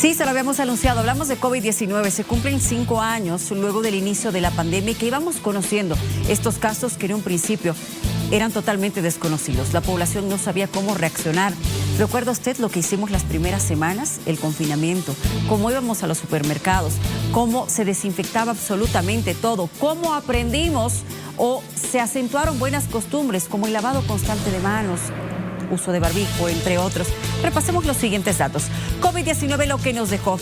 Sí, se lo habíamos anunciado. Hablamos de COVID-19. Se cumplen 5 años luego del inicio de la pandemia y que íbamos conociendo estos casos que en un principio eran totalmente desconocidos. La población no sabía cómo reaccionar. ¿Recuerda usted lo que hicimos las primeras semanas? El confinamiento, cómo íbamos a los supermercados, cómo se desinfectaba absolutamente todo, cómo aprendimos o se acentuaron buenas costumbres como el lavado constante de manos, uso de barbijo, entre otros. Repasemos los siguientes datos. COVID-19 lo que nos dejó.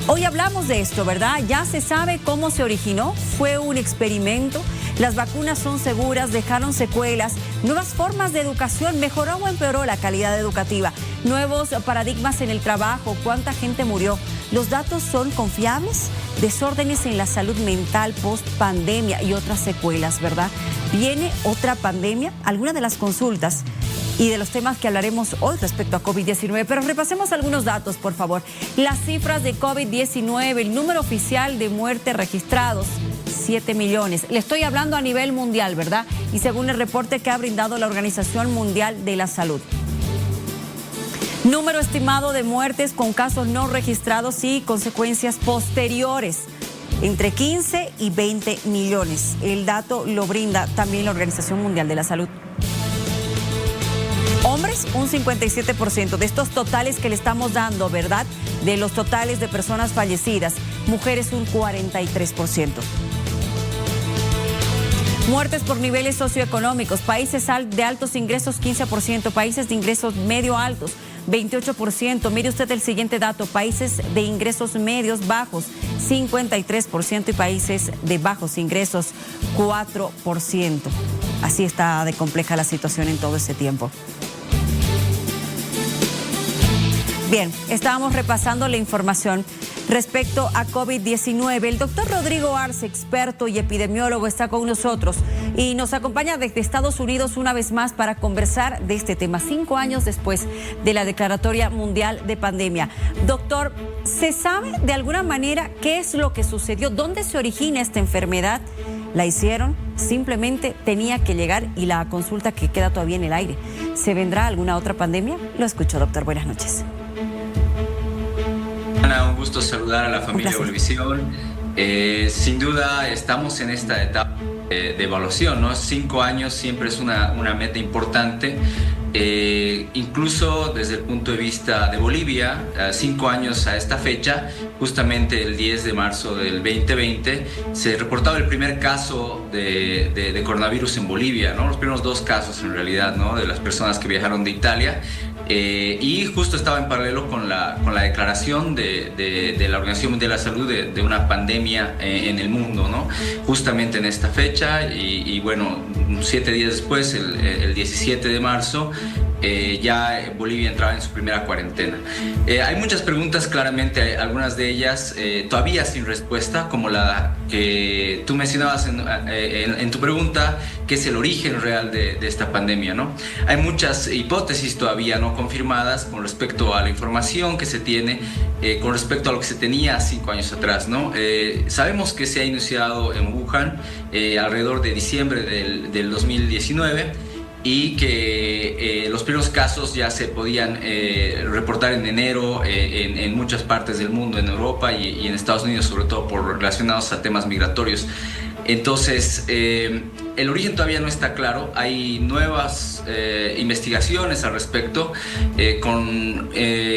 Hoy hablamos de esto, ¿verdad? Ya se sabe cómo se originó. Fue un experimento. Las vacunas son seguras, dejaron secuelas, nuevas formas de educación, mejoró o empeoró la calidad educativa, nuevos paradigmas en el trabajo, cuánta gente murió. Los datos son confiables, desórdenes en la salud mental post pandemia y otras secuelas, ¿verdad? Viene otra pandemia, algunas de las consultas y de los temas que hablaremos hoy respecto a COVID-19. Pero repasemos algunos datos, por favor. Las cifras de COVID-19, el número oficial de muertes registrados, 7 millones. Le estoy hablando a nivel mundial, ¿verdad? Y según el reporte que ha brindado la Organización Mundial de la Salud. Número estimado de muertes con casos no registrados y consecuencias posteriores, entre 15 y 20 millones. El dato lo brinda también la Organización Mundial de la Salud. Hombres, un 57% de estos totales que le estamos dando, ¿verdad? De los totales de personas fallecidas. Mujeres, un 43%. Muertes por niveles socioeconómicos. Países de altos ingresos, 15%. Países de ingresos medio altos, 28%. Mire usted el siguiente dato. Países de ingresos medios bajos, 53%. Y países de bajos ingresos, 4%. Así está de compleja la situación en todo ese tiempo. Bien, estábamos repasando la información respecto a COVID-19. El doctor Rodrigo Arce, experto y epidemiólogo, está con nosotros y nos acompaña desde Estados Unidos una vez más para conversar de este tema, 5 años después de la Declaratoria Mundial de Pandemia. Doctor, ¿se sabe de alguna manera qué es lo que sucedió? ¿Dónde se origina esta enfermedad? ¿La hicieron? Simplemente tenía que llegar y la consulta que queda todavía en el aire. ¿Se vendrá alguna otra pandemia? Lo escucho, doctor. Buenas noches. Un gusto saludar a la familia Bolivisión. Sin duda estamos en esta etapa de evaluación, ¿no? 5 años siempre es una meta importante. Incluso desde el punto de vista de Bolivia, 5 años a esta fecha, justamente el 10 de marzo del 2020, se reportaba el primer caso de coronavirus en Bolivia, ¿no? Los primeros 2 casos en realidad, ¿no? De las personas que viajaron de Italia. Y justo estaba en paralelo con la declaración de la Organización Mundial de la Salud de una pandemia en el mundo, ¿no? Justamente en esta fecha y bueno, 7 días después, el 17 de marzo, ya Bolivia entraba en su primera cuarentena. Hay muchas preguntas, claramente, algunas de ellas todavía sin respuesta, como la que tú mencionabas en tu pregunta, que es el origen real de esta pandemia, ¿no? Hay muchas hipótesis todavía no confirmadas con respecto a la información que se tiene, con respecto a lo que se tenía 5 años atrás, ¿no? Sabemos que se ha iniciado en Wuhan alrededor de diciembre del 2019, y que los primeros casos ya se podían reportar en enero en muchas partes del mundo, en Europa y en Estados Unidos, sobre todo relacionados a temas migratorios. Entonces, el origen todavía no está claro. Hay nuevas investigaciones al respecto, con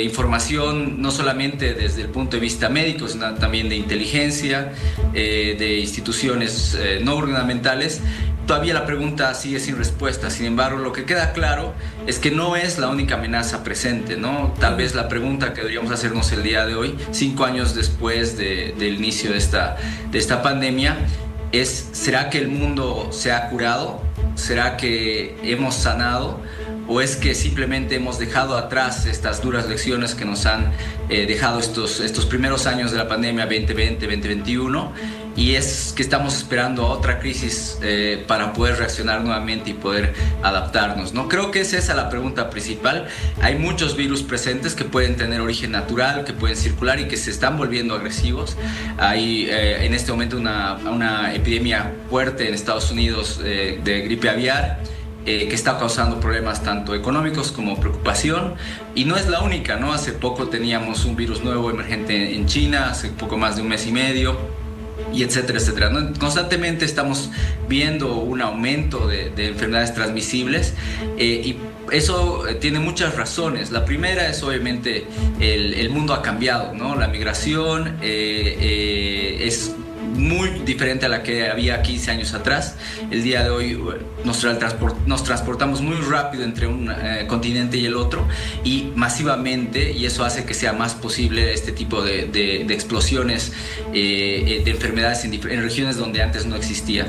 información no solamente desde el punto de vista médico, sino también de inteligencia, de instituciones no gubernamentales. Todavía la pregunta sigue sin respuesta. Sin embargo, lo que queda claro es que no es la única amenaza presente, ¿no? Tal vez la pregunta que deberíamos hacernos el día de hoy, 5 años después del inicio de esta pandemia, es: ¿será que el mundo se ha curado? ¿Será que hemos sanado? ¿O es que simplemente hemos dejado atrás estas duras lecciones que nos han dejado estos primeros años de la pandemia 2020, 2021? Y es que estamos esperando a otra crisis para poder reaccionar nuevamente y poder adaptarnos, ¿no? Creo que es esa la pregunta principal. Hay muchos virus presentes que pueden tener origen natural, que pueden circular y que se están volviendo agresivos. Hay en este momento una epidemia fuerte en Estados Unidos de gripe aviar. que está causando problemas tanto económicos como preocupación, y no es la única, ¿no? Hace poco teníamos un virus nuevo emergente en China, hace poco más de un mes y medio, y etcétera, etcétera, ¿no? Constantemente estamos viendo un aumento de enfermedades transmisibles, y eso tiene muchas razones. La primera es obviamente el mundo ha cambiado, ¿no? La migración es muy diferente a la que había 15 años atrás. El día de hoy nos transportamos muy rápido entre un continente y el otro, y masivamente, y eso hace que sea más posible este tipo de explosiones de enfermedades en regiones donde antes no existían.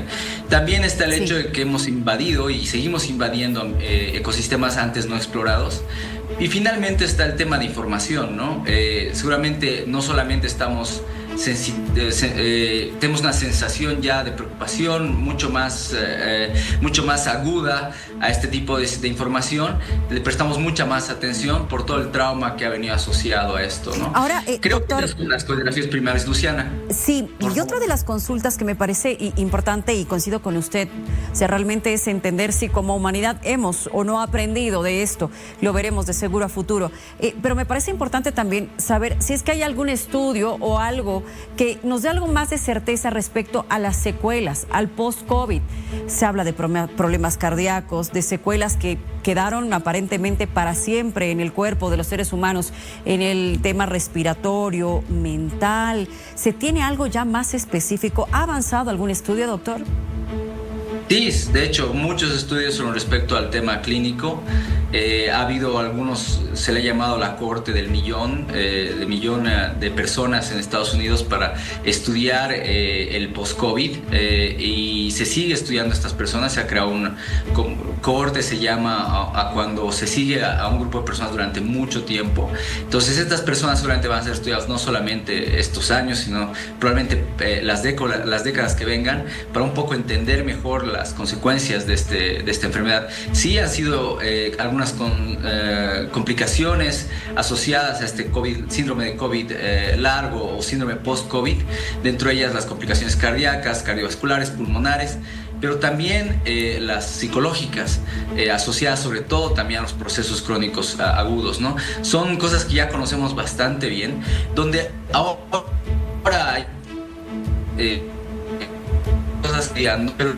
También está el hecho de que hemos invadido y seguimos invadiendo ecosistemas antes no explorados. Y finalmente está el tema de información, ¿no? Seguramente no solamente tenemos una sensación ya de preocupación mucho más aguda a este tipo de información, le prestamos mucha más atención por todo el trauma que ha venido asociado a esto, ¿no? Ahora, creo doctor, que las consideraciones primarias, Luciana. Sí, y otra de las consultas que me parece importante, y coincido con usted, o sea, realmente es entender si como humanidad hemos o no aprendido de esto. Lo veremos de seguro a futuro. Pero me parece importante también saber si es que hay algún estudio o algo que nos dé algo más de certeza respecto a las secuelas, al post-COVID. Se habla de problemas cardíacos, de secuelas que quedaron aparentemente para siempre en el cuerpo de los seres humanos, en el tema respiratorio, mental. ¿Se tiene algo ya más específico? ¿Ha avanzado algún estudio, doctor? Sí, de hecho, muchos estudios con respecto al tema clínico. Ha habido algunos, se le ha llamado la cohorte del millón de personas en Estados Unidos para estudiar el post-COVID, y se sigue estudiando a estas personas. Se ha creado una cohorte, se llama a cuando se sigue a un grupo de personas durante mucho tiempo. Entonces estas personas seguramente van a ser estudiadas no solamente estos años, sino probablemente las décadas que vengan, para un poco entender mejor las consecuencias de esta enfermedad. Sí han sido algunas complicaciones asociadas a este COVID, síndrome de COVID largo o síndrome post-COVID, dentro de ellas las complicaciones cardíacas, cardiovasculares, pulmonares, pero también las psicológicas, asociadas sobre todo también a los procesos crónicos agudos, ¿no? Son cosas que ya conocemos bastante bien, donde ahora hay cosas que ya no, pero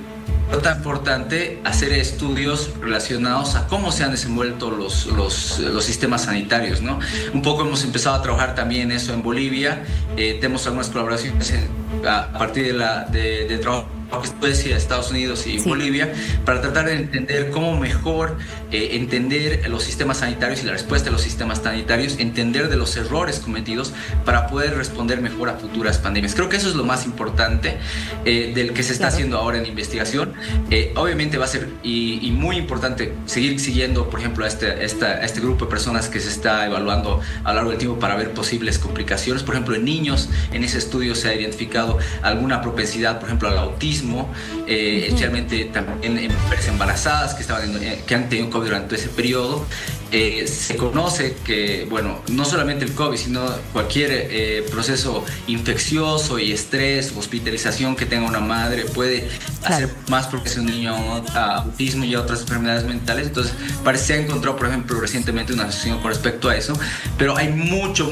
es tan importante hacer estudios relacionados a cómo se han desenvuelto los sistemas sanitarios, ¿no? Un poco hemos empezado a trabajar también eso en Bolivia. Tenemos algunas colaboraciones a partir de trabajo que Suecia, Estados Unidos y Bolivia, para tratar de entender cómo mejor entender los sistemas sanitarios y la respuesta de los sistemas sanitarios, entender de los errores cometidos para poder responder mejor a futuras pandemias. Creo que eso es lo más importante del que se está haciendo ahora en investigación. Obviamente va a ser y muy importante seguir siguiendo, por ejemplo, a este grupo de personas que se está evaluando a lo largo del tiempo para ver posibles complicaciones. Por ejemplo, en niños, en ese estudio se ha identificado alguna propensidad, por ejemplo, al autismo, especialmente también en mujeres embarazadas que han tenido COVID durante ese periodo. Se conoce que, bueno, no solamente el COVID, sino cualquier proceso infeccioso y estrés, hospitalización que tenga una madre puede hacer más propenso a un niño a autismo y a otras enfermedades mentales. Entonces, se ha encontrado, por ejemplo, recientemente una asociación con respecto a eso, pero hay mucho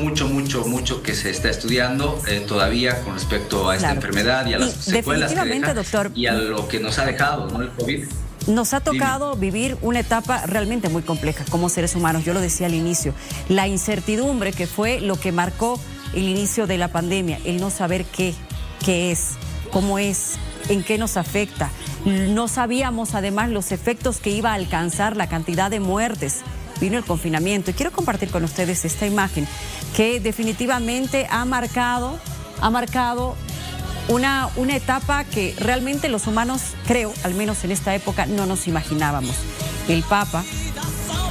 que se está estudiando todavía con respecto a esta enfermedad y a las secuelas que deja, doctor, y a lo que nos ha dejado, ¿no?, el COVID. Nos ha tocado vivir una etapa realmente muy compleja como seres humanos. Yo lo decía al inicio, la incertidumbre que fue lo que marcó el inicio de la pandemia, el no saber qué es, cómo es, en qué nos afecta. No sabíamos además los efectos que iba a alcanzar, la cantidad de muertes. Vino el confinamiento y quiero compartir con ustedes esta imagen que definitivamente ha marcado una etapa que realmente los humanos, creo, al menos en esta época, no nos imaginábamos. El Papa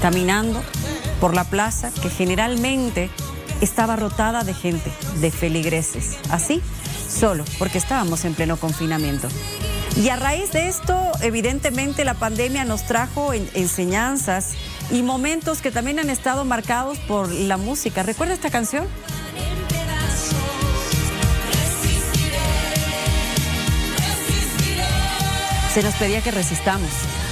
caminando por la plaza que generalmente estaba abarrotada de gente, de feligreses, así, solo, porque estábamos en pleno confinamiento. Y a raíz de esto, evidentemente, la pandemia nos trajo enseñanzas y momentos que también han estado marcados por la música. ¿Recuerda esta canción? Se nos pedía que resistamos.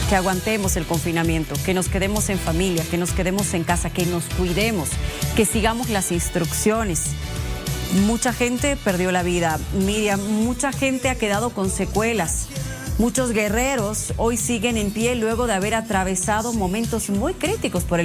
que aguantemos el confinamiento, que nos quedemos en familia, que nos quedemos en casa, que nos cuidemos, que sigamos las instrucciones. Mucha gente perdió la vida, Miriam, mucha gente ha quedado con secuelas. Muchos guerreros hoy siguen en pie luego de haber atravesado momentos muy críticos por el